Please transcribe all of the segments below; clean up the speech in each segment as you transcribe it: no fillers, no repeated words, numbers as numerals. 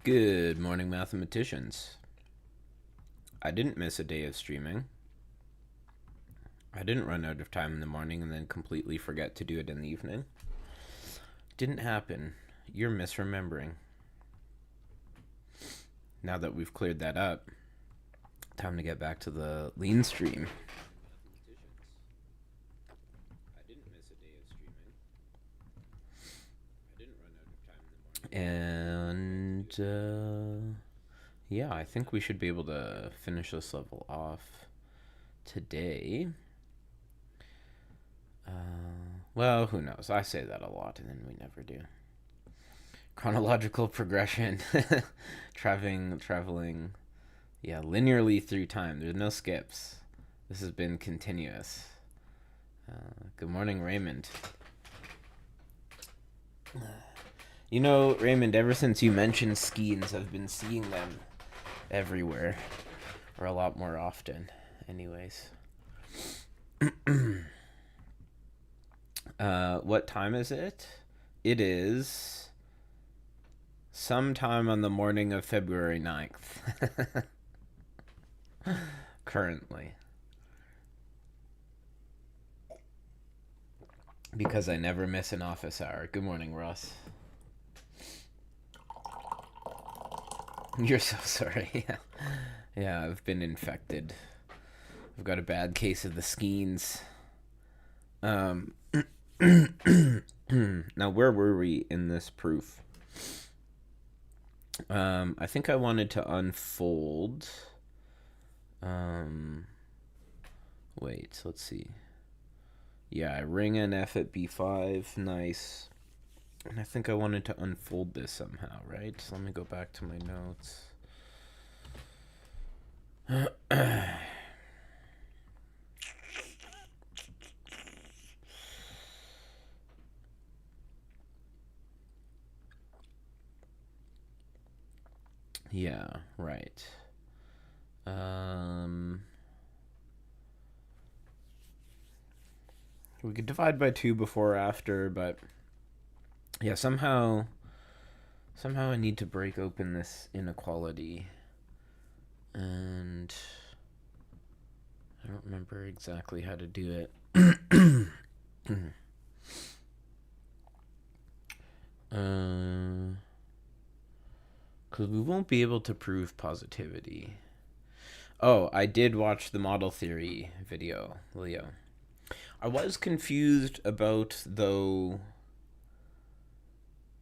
Good morning, mathematicians. I didn't miss a day of streaming. I didn't run out of time in the morning and then completely forget to do it in the evening. Didn't happen. You're misremembering. Now that we've cleared that up, time to get back to the lean stream. And yeah, I think we should be able to finish this level off today. Well, who knows? I say that a lot and then we never do. Chronological progression, traveling, yeah, linearly through time. There's no skips. This has been continuous. Good morning, Raymond. You know, Raymond, ever since you mentioned skeins, I've been seeing them everywhere, or a lot more often, anyways. What time is it? It is sometime on the morning of February 9th. Currently. Because I never miss an office hour. Good morning, Ross. You're so sorry. Yeah, I've been infected. I've got a bad case of the skeins. Now, where were we in this proof? I think I wanted to unfold. Wait, let's see. Yeah, I ring an F at b5. Nice. And I think I wanted to unfold this somehow, right? So let me go back to my notes. Yeah, right. We could divide by 2 before or after, but yeah, somehow I need to break open this inequality. And I don't remember exactly how to do it. Because we won't be able to prove positivity. Oh, I did watch the model theory video, Leo. I was confused about, though,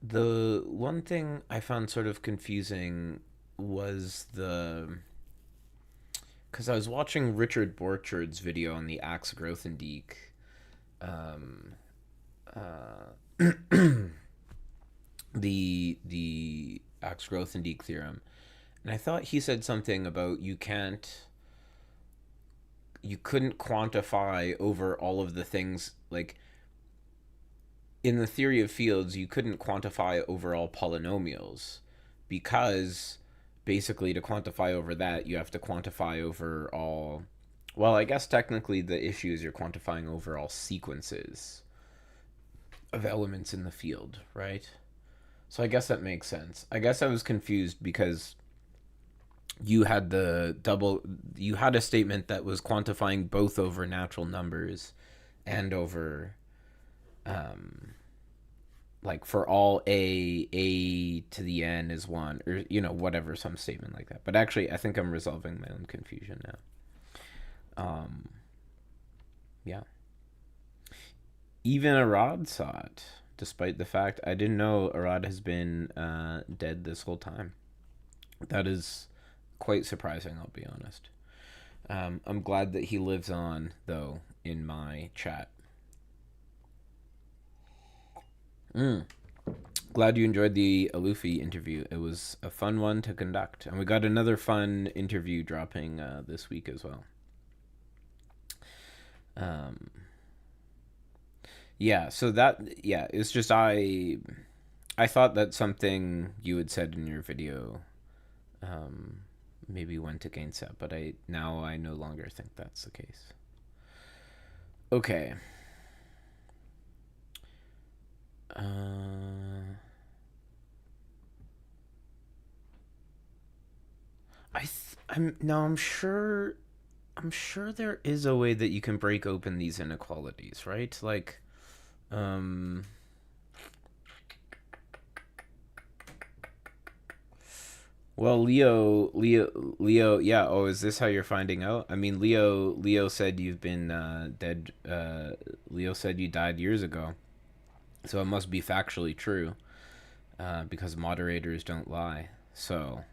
the one thing I found sort of confusing was because I was watching Richard Borchard's video on the Axe Grothendieck, the Axe Grothendieck theorem, and I thought he said something about you couldn't quantify over all of the things, like in the theory of fields you couldn't quantify over all polynomials, because basically to quantify over that you have to quantify over all, well, I guess technically the issue is you're quantifying over all sequences of elements in the field, right? So I guess that makes sense. I guess I was confused because you had you had a statement that was quantifying both over natural numbers and over like for all a to the n is 1, or whatever, some statement like that. But actually I think I'm resolving my own confusion now. Yeah, even Arad saw it, despite the fact I didn't know Arad has been dead this whole time. That is quite surprising, I'll be honest. I'm glad that he lives on, though, in my chat. Glad you enjoyed the Alufi interview. It was a fun one to conduct. And we got another fun interview dropping this week as well. Yeah, so it's just I thought that something you had said in your video maybe went against that, but I no longer think that's the case. Okay. I'm sure. I'm sure there is a way that you can break open these inequalities, right? Like, um, well, Leo. Yeah. Oh, is this how you're finding out? I mean, Leo said you've been dead. Leo said you died years ago, so it must be factually true, because moderators don't lie. So,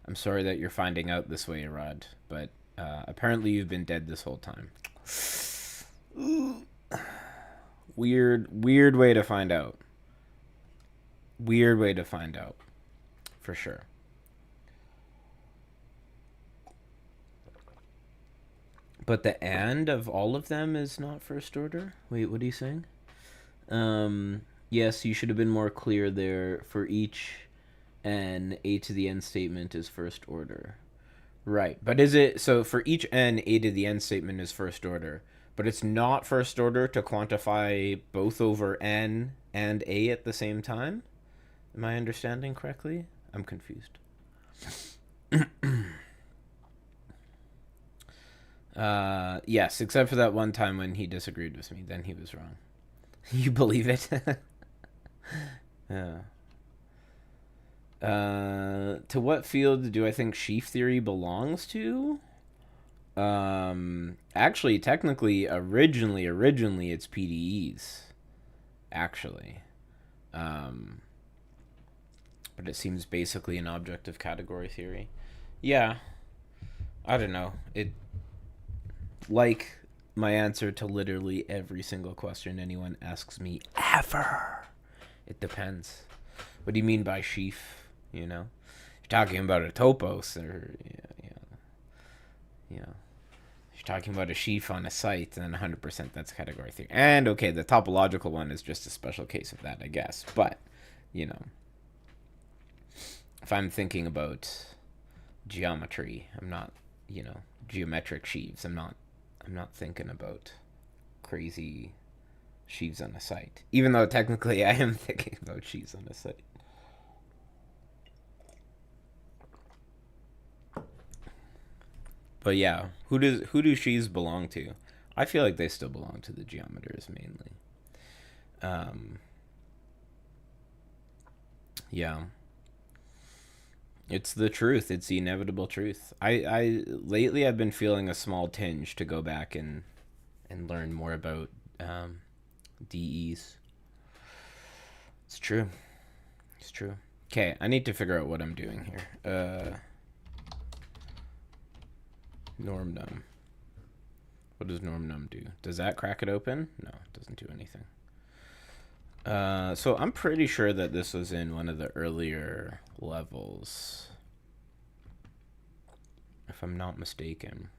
I'm sorry that you're finding out this way, Arad, but apparently you've been dead this whole time. Weird way to find out. Weird way to find out, for sure. But the and of all of them is not first order? Wait, what are you saying? Yes, you should have been more clear there. For each n, a to the n statement is first order. Right. But is it so for each n, a to the n statement is first order, but it's not first order to quantify both over n and a at the same time? Am I understanding correctly? I'm confused. Yes, except for that one time when he disagreed with me, then he was wrong. You believe it? Yeah. To what field do I think sheaf theory belongs to? Actually, technically, originally, it's PDEs. Actually, um, but it seems basically an objective category theory. Yeah, I don't know. It like my answer to literally every single question anyone asks me ever. It depends. What do you mean by sheaf? You know, you're talking about a topos, or you know, you're talking about a sheaf on a site, and 100% that's category theory. And okay, the topological one is just a special case of that, I guess. But you know, if I'm thinking about geometry, I'm not, geometric sheaves. I'm not thinking about crazy sheaves on a site. Even though technically I am thinking about sheaves on a site. But yeah, who do sheaves belong to? I feel like they still belong to the geometers mainly. Um, yeah, it's the truth. It's the inevitable truth. I lately I've been feeling a small tinge to go back and learn more about DEs. It's true. It's true. Okay, I need to figure out what I'm doing here. Norm num. What does norm num do? Does that crack it open? No, it doesn't do anything. So I'm pretty sure that this was in one of the earlier levels, if I'm not mistaken.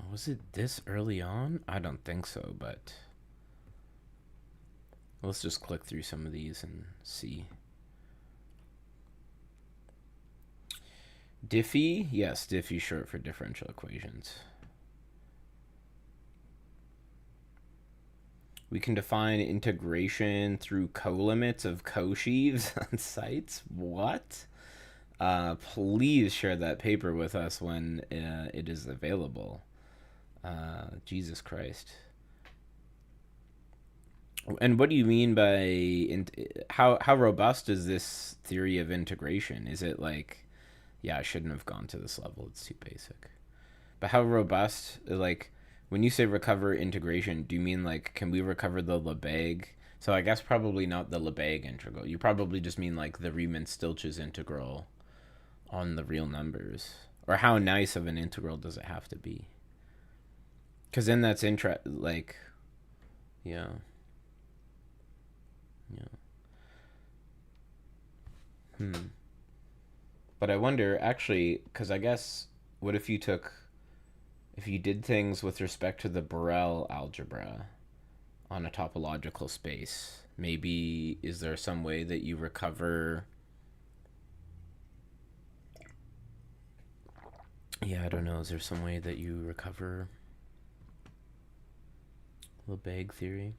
Was it this early on? I don't think so, but let's just click through some of these and see. Diffie? Yes, Diffie short for differential equations. We can define integration through colimits of co-sheaves on sites. What? Please share that paper with us when it is available. Jesus Christ. And what do you mean by how robust is this theory of integration? Is it like, yeah, I shouldn't have gone to this level. It's too basic. But how robust? Like, when you say recover integration, do you mean like, can we recover the Lebesgue? So I guess probably not the Lebesgue integral. You probably just mean like the Riemann-Stieltjes integral on the real numbers. Or how nice of an integral does it have to be? Because then that's like, yeah. Yeah. But I wonder, actually, because I guess, what if if you did things with respect to the Borel algebra on a topological space, maybe is there some way that you recover? Yeah, I don't know. Is there some way that you recover Lebesgue theory?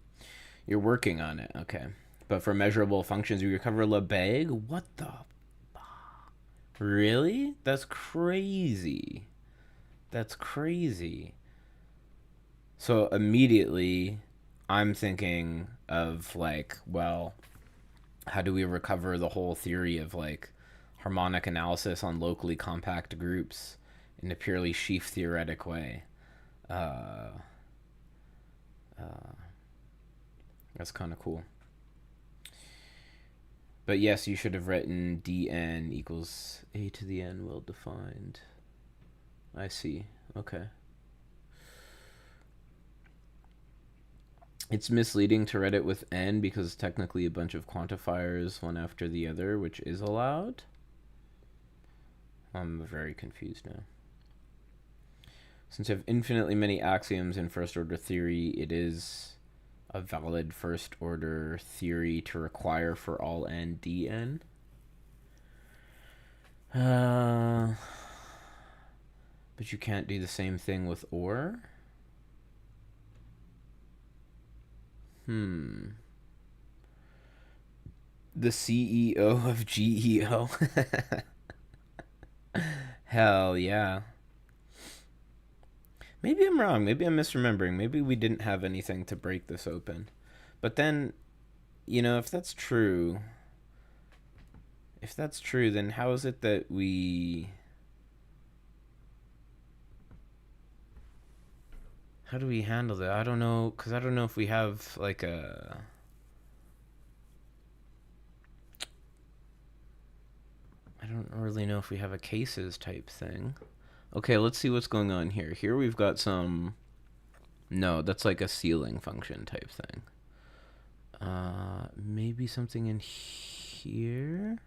You're working on it, okay. But for measurable functions, we recover Lebesgue? What the? Really? That's crazy. That's crazy. So immediately, I'm thinking of like, well, how do we recover the whole theory of like harmonic analysis on locally compact groups in a purely sheaf theoretic way? Uh, that's kind of cool. But yes, you should have written dn equals a to the n well defined. I see. Okay. It's misleading to write it with n because technically a bunch of quantifiers one after the other, which is allowed. I'm very confused now. Since you have infinitely many axioms in first order theory, it is a valid first order theory to require for all n dn. But you can't do the same thing with or? The CEO of GEO. Hell yeah. Maybe I'm wrong. Maybe I'm misremembering. Maybe we didn't have anything to break this open. But then, if that's true, then how is it that we... How do we handle that? I don't know, because I don't know if we have, like, a... I don't really know if we have a cases type thing. Okay, let's see what's going on here. Here we've got some... No, that's like a ceiling function type thing. Maybe something in here?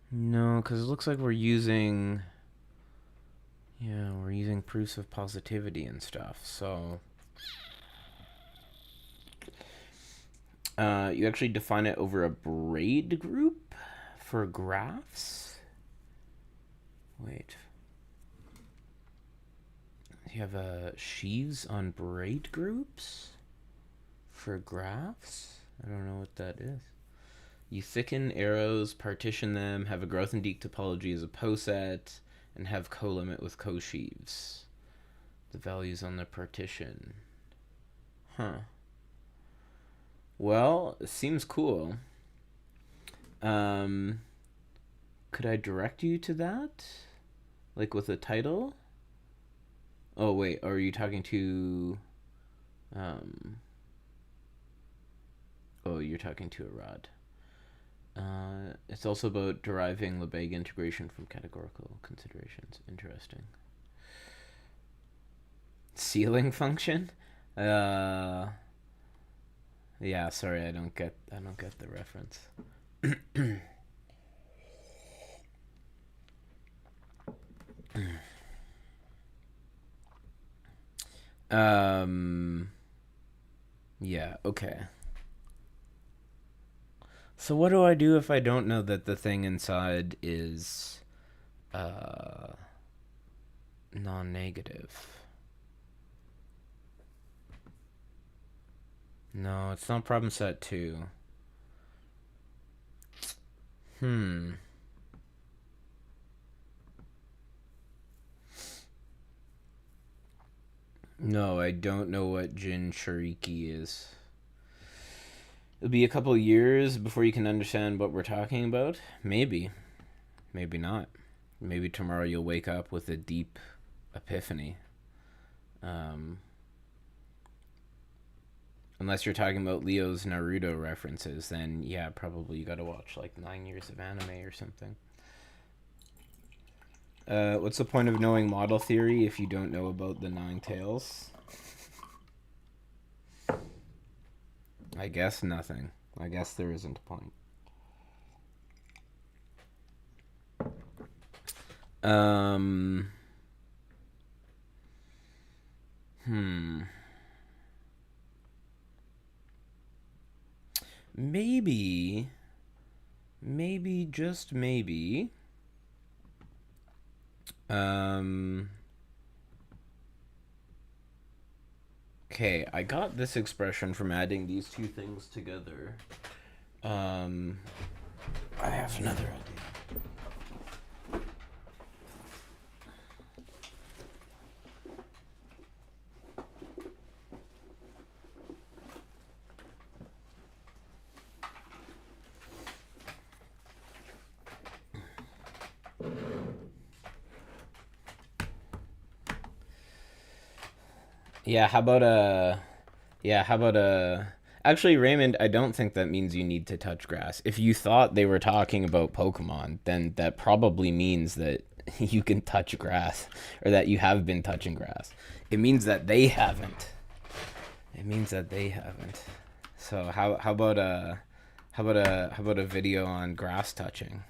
No, because it looks like we're using... Yeah, we're using proofs of positivity and stuff, so... You actually define it over a braid group for graphs? Wait. You have sheaves on braid groups for graphs? I don't know what that is. You thicken arrows, partition them, have a Grothendieck topology as a poset, and have colimit with co-sheaves. The values on the partition. Huh. Well, it seems cool. Could I direct you to that? Like with a title? Oh, wait, are you talking to... Oh, you're talking to a rod. It's also about deriving Lebesgue integration from categorical considerations. Interesting. Ceiling function? Yeah, sorry, I don't get the reference. Yeah, okay. So what do I do if I don't know that the thing inside is non-negative? No, it's not problem set 2. No, I don't know what Jin Shariki is. It'll be a couple years before you can understand what we're talking about. Maybe. Maybe not. Maybe tomorrow you'll wake up with a deep epiphany. Unless you're talking about Leo's Naruto references, then yeah, probably you gotta watch like 9 years of anime or something. What's the point of knowing model theory if you don't know about the 9 tails? I guess nothing. I guess there isn't a point. Maybe, just maybe, Um, okay, I got this expression from adding these two things together. Um, I have another idea. Yeah, how about a Yeah, how about a Actually, Raymond, I don't think that means you need to touch grass. If you thought they were talking about Pokemon, then that probably means that you can touch grass or that you have been touching grass. It means that they haven't. It means that they haven't. So how about a video on grass touching?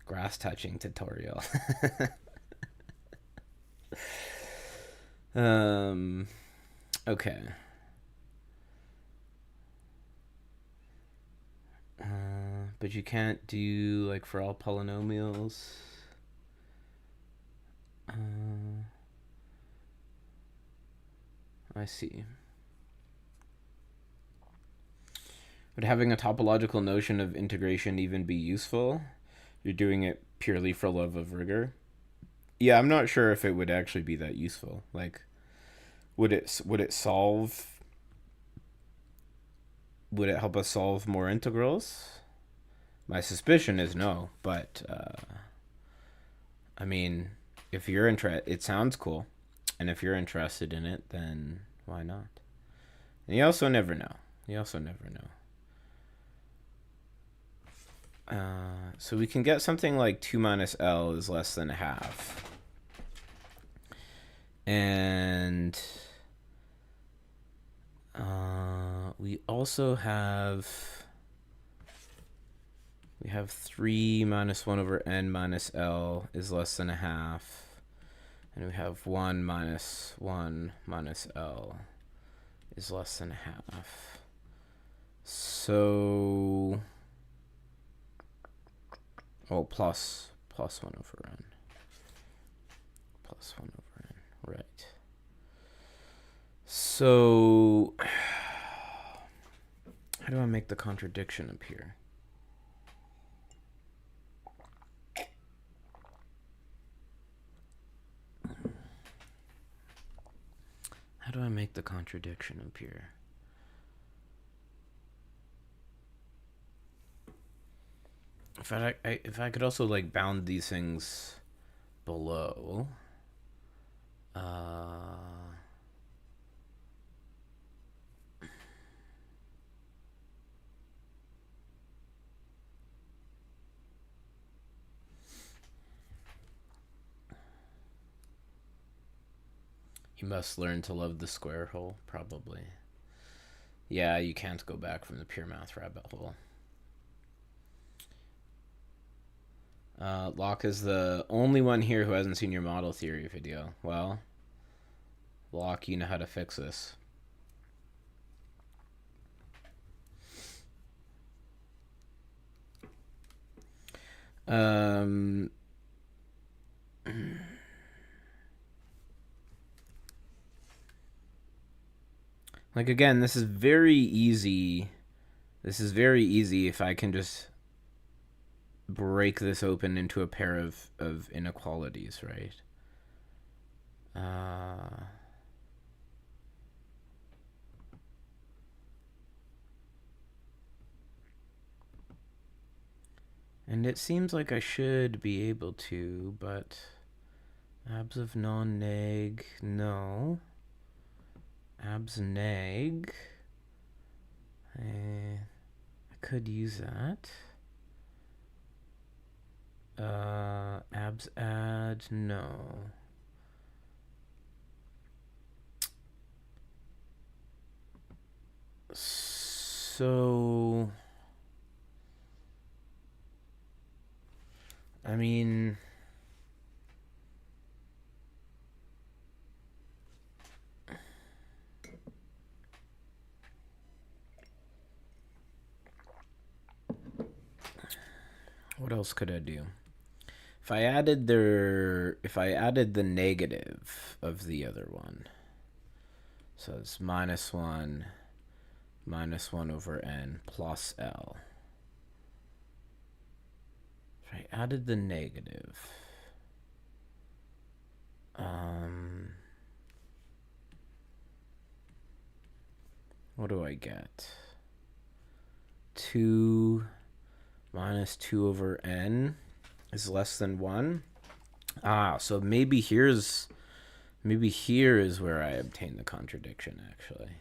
Grass touching tutorial. um okay. But you can't do like for all polynomials. I see. Would having a topological notion of integration even be useful? You're doing it purely for love of rigor. Yeah, I'm not sure if it would actually be that useful. Like, would it solve? Would it help us solve more integrals? My suspicion is no, but I mean, if you're interested, it sounds cool, and if you're interested in it, then why not? And you also never know. You also never know. So we can get something like 2 minus L is less than a half. And we also have 3 minus 1 over n minus L is less than a half. And we have 1 minus 1 minus L is less than a half. So... Oh, plus 1 over n. Plus 1 over n. Right. So... How do I make the contradiction appear? How do I make the contradiction appear? If I could also like bound these things below, you must learn to love the square hole, probably. Yeah, you can't go back from the pure math rabbit hole. Locke is the only one here who hasn't seen your model theory video. Well, Locke, you know how to fix this. Like, again, this is very easy. This is very easy if I can just break this open into a pair of inequalities, right? And it seems like I should be able to, but abs of non-neg, no. Abs neg, I could use that. Abs add, no. So, I mean, what else could I do? if I added the negative of the other one, so it's -1 over n plus L. If I added the negative, what do I get? 2 minus 2 over n is less than 1. So maybe here is where I obtain the contradiction, actually.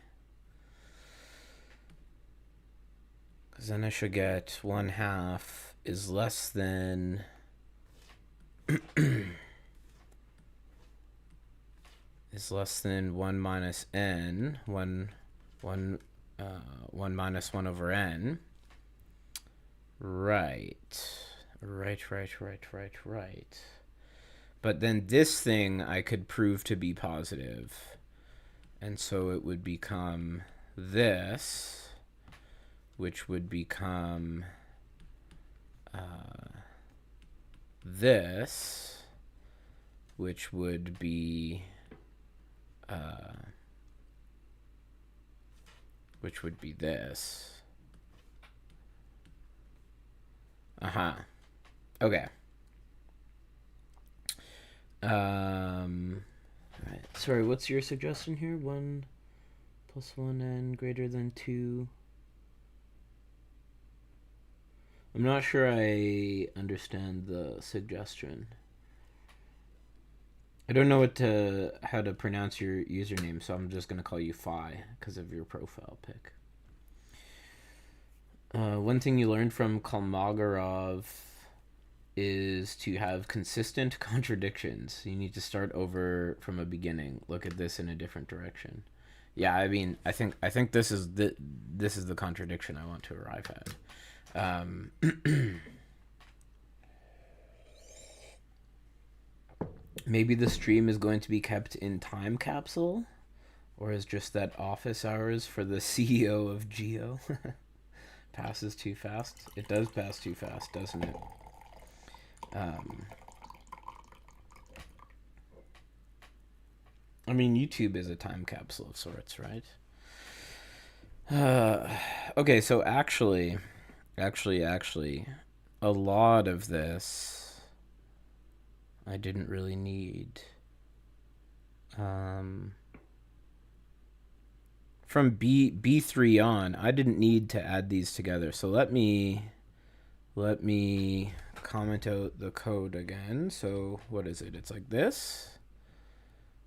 Because then I should get 1/2 is less than is less than 1 minus n, 1 minus 1 over n. Right. But then this thing I could prove to be positive. And so it would become this, which would become this, which would be this. Okay. Right. Sorry, what's your suggestion here? 1 plus 1n greater than 2. I'm not sure I understand the suggestion. I don't know how to pronounce your username, so I'm just going to call you Phi because of your profile pic. One thing you learned from Kolmogorov is to have consistent contradictions. You need to start over from a beginning. Look at this in a different direction. Yeah, I mean, I think this is the contradiction I want to arrive at. Maybe the stream is going to be kept in time capsule, or is just that office hours for the CEO of Geo passes too fast? It does pass too fast, doesn't it? I mean, YouTube is a time capsule of sorts, right? Okay, so actually, a lot of this I didn't really need. From B3 on, I didn't need to add these together. So let me comment out the code again. So what is it? It's like this.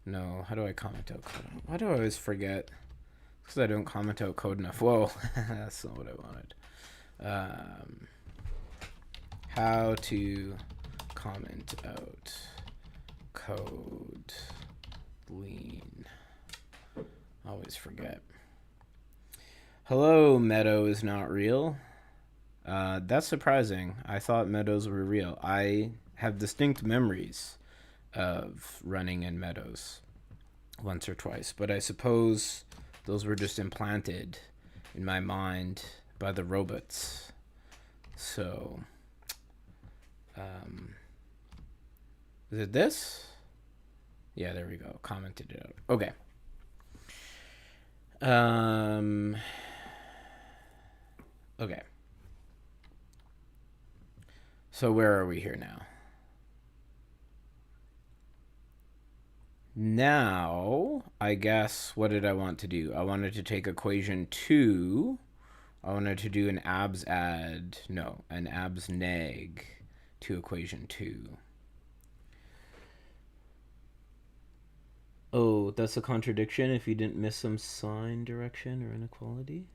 No, how do I comment out code? Why do I always forget? Because I don't comment out code enough. Whoa, that's not what I wanted. How to comment out code lean. Always forget. Hello, Meadow is not real. That's surprising. I thought meadows were real. I have distinct memories of running in meadows once or twice, but I suppose those were just implanted in my mind by the robots. So, is it this? Yeah, there we go. Commented it out. Okay. Okay. So where are we here now? Now, I guess, what did I want to do? I wanted to take equation 2. I wanted to do an abs neg to equation 2. Oh, that's a contradiction if you didn't miss some sign, direction, or inequality?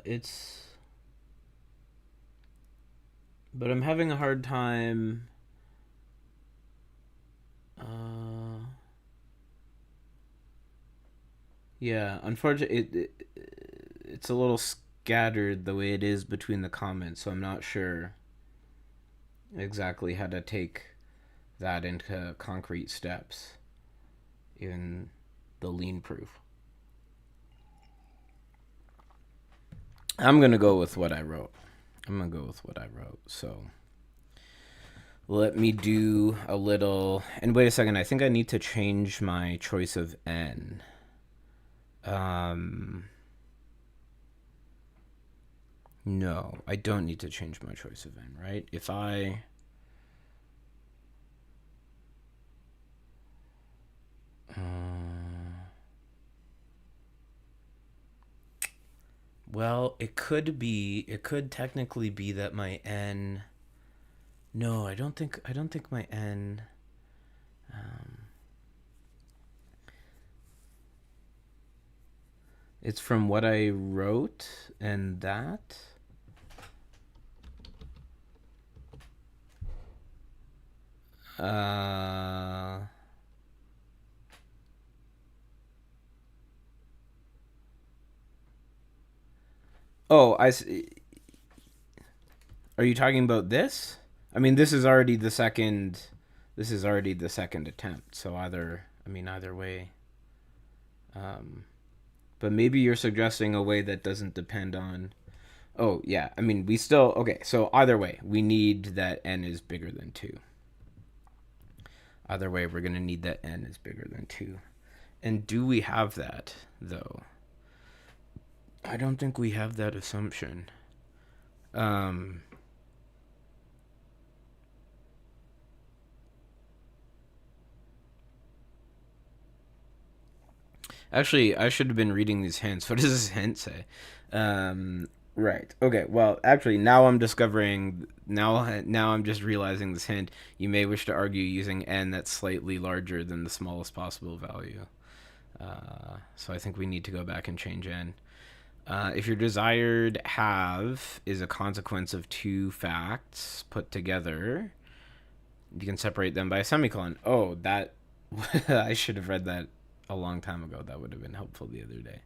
It's... But I'm having a hard time... Yeah, unfortunately, it's a little scattered the way it is between the comments, so I'm not sure exactly how to take that into concrete steps in the lean proof. I'm going to go with what I wrote. So let me do a little. And wait a second. I think I need to change my choice of n. No, I don't need to change my choice of n, right? If I... well, it could technically be that my n... No, I don't think my n... it's from what I wrote and that... Oh, I see. Are you talking about this? I mean, this is already the second attempt. So either way. But maybe you're suggesting a way that doesn't depend on... Oh, yeah. I mean, we still... Okay, so either way, we need that n is bigger than 2. Either way, we're going to need that n is bigger than 2. And do we have that, though? I don't think we have that assumption. Actually, I should have been reading these hints. What does this hint say? Right. Okay. Well, actually, now I'm discovering. Now I'm just realizing this hint. You may wish to argue using n that's slightly larger than the smallest possible value. So I think we need to go back and change n. If your desired have is a consequence of two facts put together, you can separate them by a semicolon. Oh, that I should have read that a long time ago. That would have been helpful the other day.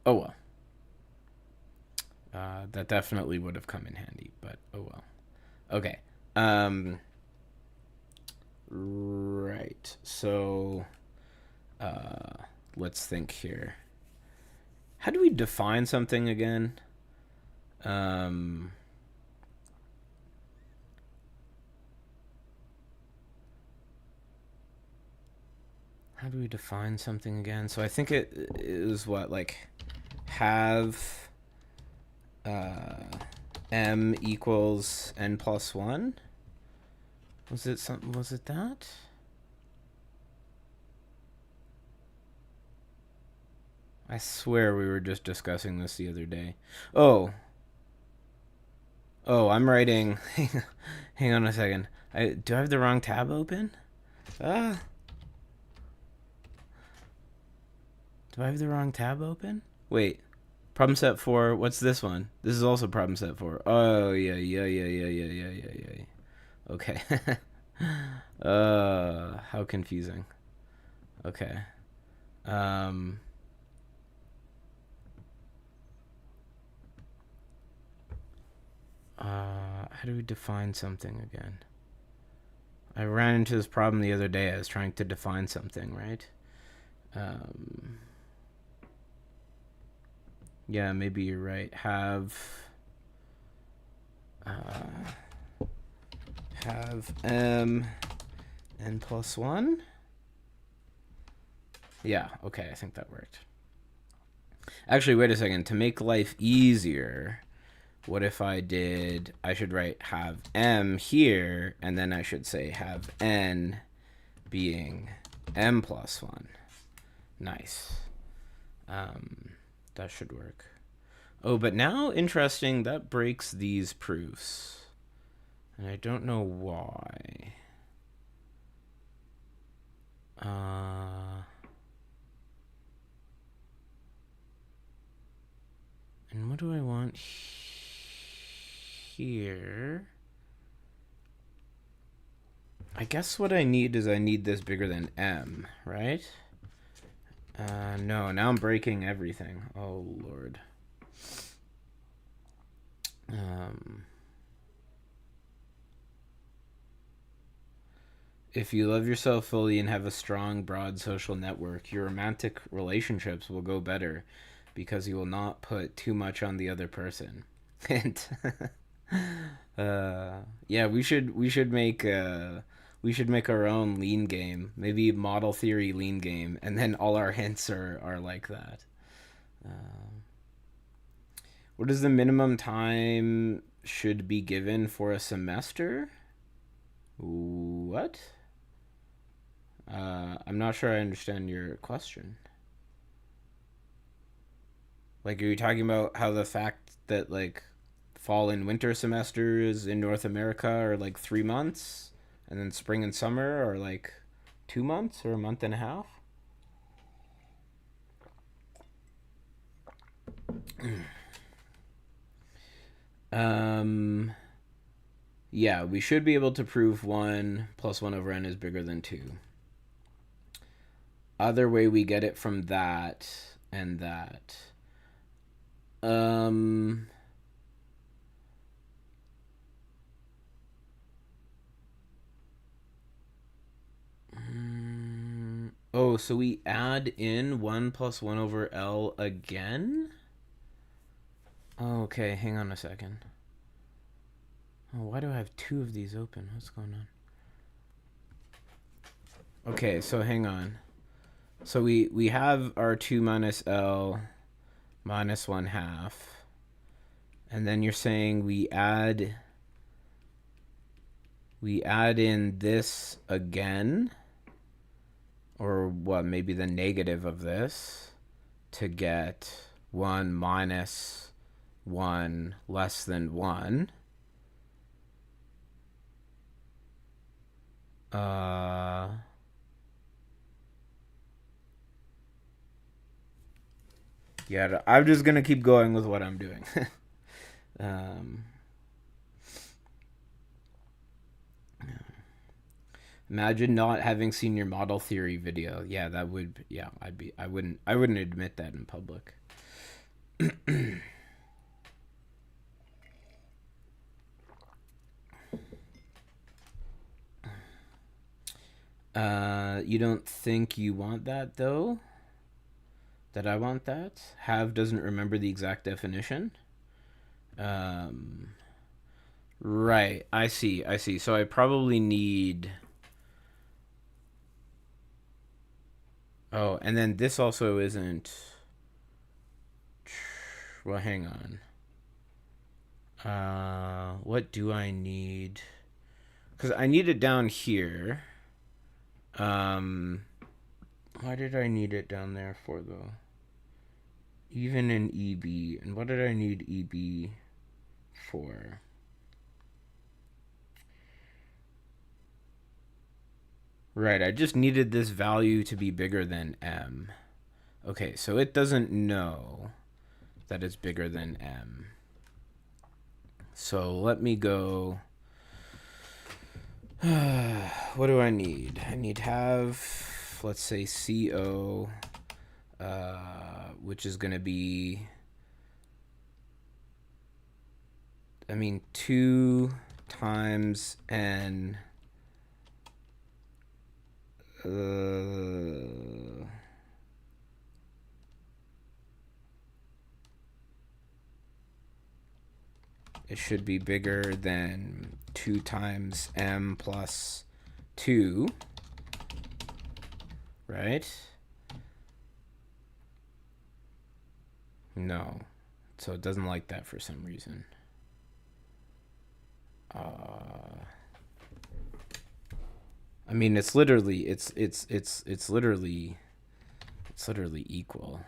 Oh well. That definitely would have come in handy, but oh well. Okay. Right. So, let's think here. How do we define something again? How do we define something again? So I think it is what, like, have m equals n plus 1? Was it that? I swear we were just discussing this the other day. Oh, I'm writing. Hang on a second. Do I have the wrong tab open? Do I have the wrong tab open? Wait. Problem set 4. What's this one? This is also problem set 4. Oh, yeah. Okay. How confusing. Okay. How do we define something again? I ran into this problem the other day. I was trying to define something, right? Yeah, maybe you're right. Have m n plus 1? Yeah, okay, I think that worked. Actually, wait a second. To make life easier, what if I should write have m here, and then I should say have n being m plus 1. Nice. That should work. Oh, but now, interesting, that breaks these proofs. And I don't know why. And what do I want here? I guess what I need this bigger than m, right? No, now I'm breaking everything. Oh, Lord. If you love yourself fully and have a strong, broad social network, your romantic relationships will go better because you will not put too much on the other person. And yeah, we should make our own lean game, maybe model theory lean game, and then all our hints are like that. What is the minimum time should be given for a semester? What? I'm not sure I understand your question. Like, are you talking about how the fact that, like, fall and winter semesters in North America are like 3 months, and then spring and summer are like 2 months or a month and a half? Um, yeah, we should be able to prove 1 plus 1 over n is bigger than 2. Other way we get it from that and that. Um, oh, so we add in 1 plus 1 over L again? Oh, okay, hang on a second. Oh, why do I have 2 of these open? What's going on? Okay, so hang on. So we have our 2 minus L minus 1 half. And then you're saying we add in this again, or what, maybe the negative of this, to get 1 minus 1 less than 1. Yeah, I'm just gonna keep going with what I'm doing. um, Imagine not having seen your model theory video. Yeah, that would. Yeah, I wouldn't admit that in public. You don't think you want that though? That I want that? Have doesn't remember the exact definition. Right. I see. I see. So I probably need. Oh, and then this also isn't. Well, hang on. What do I need? Because I need it down here. Why did I need it down there for though? Even in EB, and what did I need EB for? Right, I just needed this value to be bigger than M. Okay, so it doesn't know that it's bigger than M. So let me go. What do I need? I need have, let's say, CO, which is going to be, 2 times N. It should be bigger than 2 times M plus 2, right? No. So it doesn't like that for some reason. It's literally equal.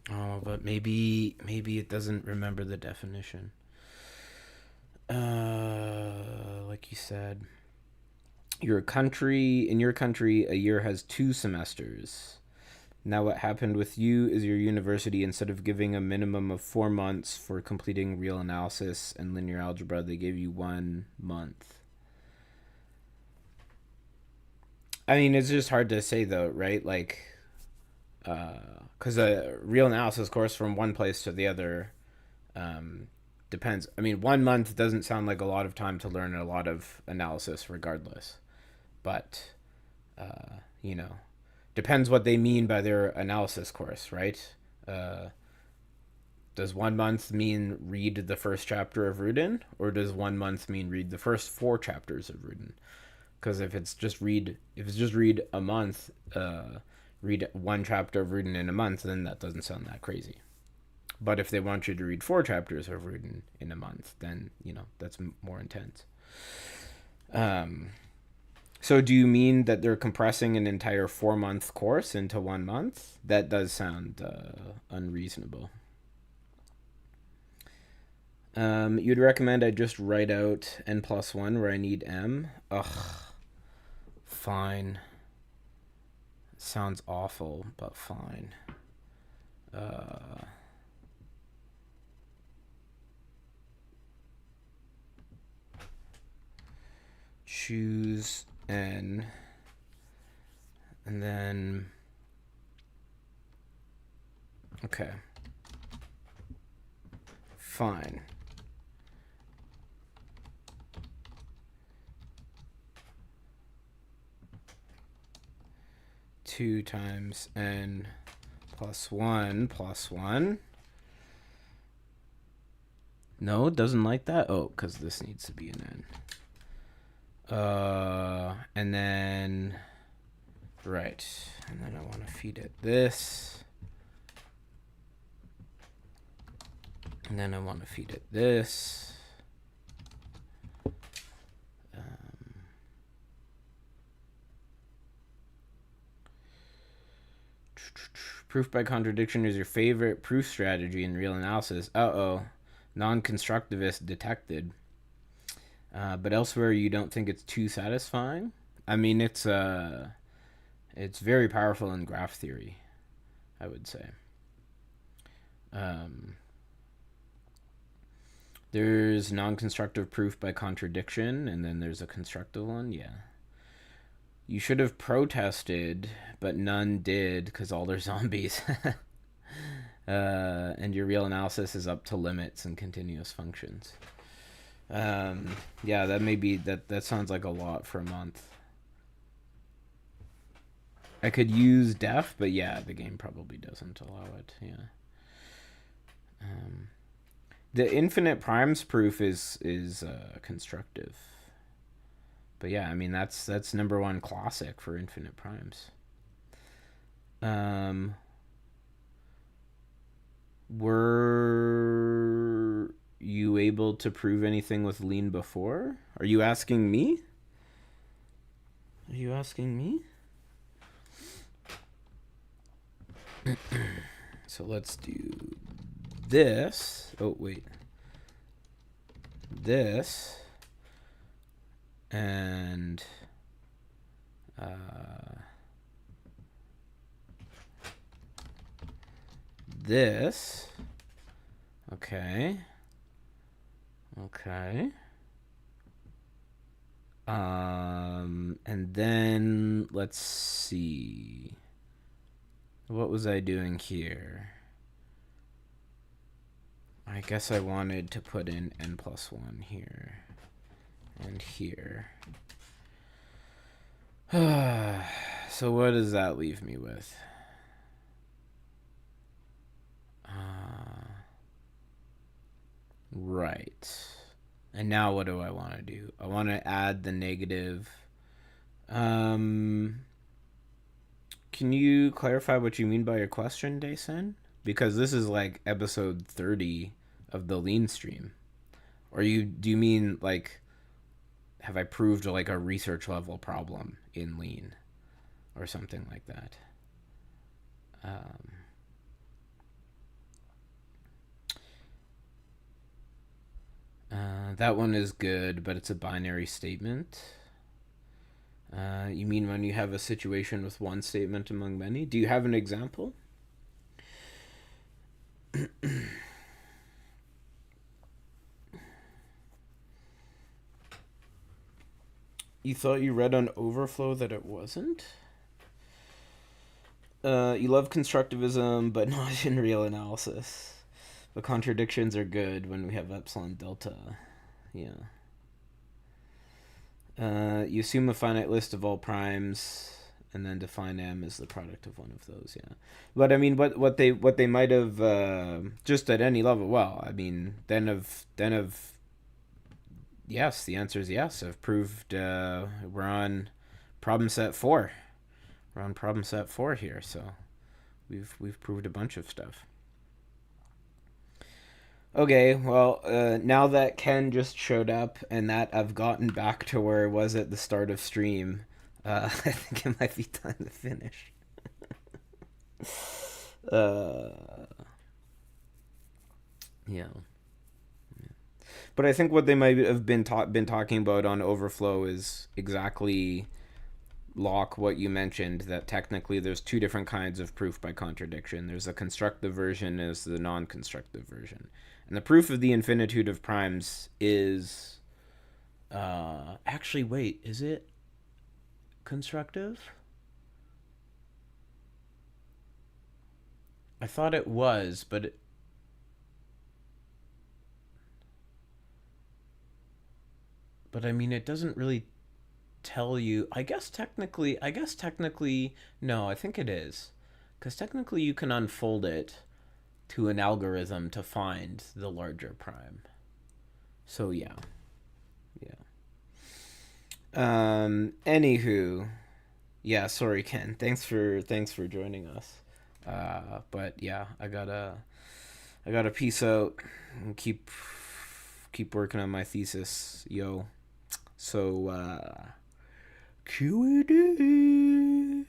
Oh, but maybe it doesn't remember the definition. Like you said, in your country, a year has 2 semesters. Now what happened with you is your university, instead of giving a minimum of 4 months for completing real analysis and linear algebra, they gave you 1 month. It's just hard to say though, right? Like, because a real analysis course from one place to the other Depends. I mean, 1 month doesn't sound like a lot of time to learn a lot of analysis, regardless. But you know, depends what they mean by their analysis course, right? Uh, does 1 month mean read the first chapter of Rudin, or does 1 month mean read the first 4 chapters of Rudin? Because if it's just read a month, read 1 chapter of Rudin in a month, then that doesn't sound that crazy. But if they want you to read 4 chapters of Rudin in a month, then that's more intense. So do you mean that they're compressing an entire 4 month course into 1 month? That does sound unreasonable. You'd recommend I just write out n+1 where I need m? Ugh, fine. Sounds awful, but fine. Choose n, and then okay, fine. Two times n plus 1 plus 1. No, it doesn't like that. Oh, because this needs to be an n. And then, right, and then I want to feed it this, and then I want to feed it this. Proof by contradiction is your favorite proof strategy in real analysis. Non-constructivist detected. But elsewhere, you don't think it's too satisfying? I mean, it's very powerful in graph theory, I would say. There's non-constructive proof by contradiction, and then there's a constructive one, yeah. You should have protested, but none did, because all they're zombies. And your real analysis is up to limits and continuous functions. Yeah, that sounds like a lot for a month. I could use def, but yeah, the game probably doesn't allow it. Yeah. The infinite primes proof is constructive. But yeah, I mean that's #1 classic for infinite primes. Were you able to prove anything with lean before? Are you asking me? So let's do this. Oh, wait. This. And this. Okay. And then let's see. What was I doing here? I guess I wanted to put in n+1 here and here. So what does that leave me with? Right. And now what do I want to do? I want to add the negative. Can you clarify what you mean by your question, Daysen? Because this is like episode 30 of the lean stream. Or do you mean like, have I proved like a research level problem in lean or something like that? That one is good, but it's a binary statement. You mean when you have a situation with one statement among many? Do you have an example? You thought you read on Overflow that it wasn't? You love constructivism, but not in real analysis. The contradictions are good when we have epsilon delta. Yeah. You assume a finite list of all primes, and then define M as the product of one of those. Yeah, but I mean, what they might have just at any level. Well, I mean, then of yes, the answer is yes. I've proved we're on problem set 4. We're on problem set 4 here, so we've proved a bunch of stuff. Okay, well, now that Ken just showed up and that I've gotten back to where I was at the start of stream, I think it might be time to finish. uh, yeah. But I think what they might have been talking about on Overflow is exactly, Locke, what you mentioned, that technically there's two different kinds of proof by contradiction. There's a constructive version and there's the non-constructive version. And the proof of the infinitude of primes is actually, wait, is it constructive? I thought it was, but I mean, it doesn't really tell you. I guess technically, no, I think it is, because technically you can unfold it to an algorithm to find the larger prime. So yeah, yeah. Anywho, yeah. Sorry, Ken. Thanks for joining us. But yeah, I gotta peace out and keep working on my thesis, yo. So, QED.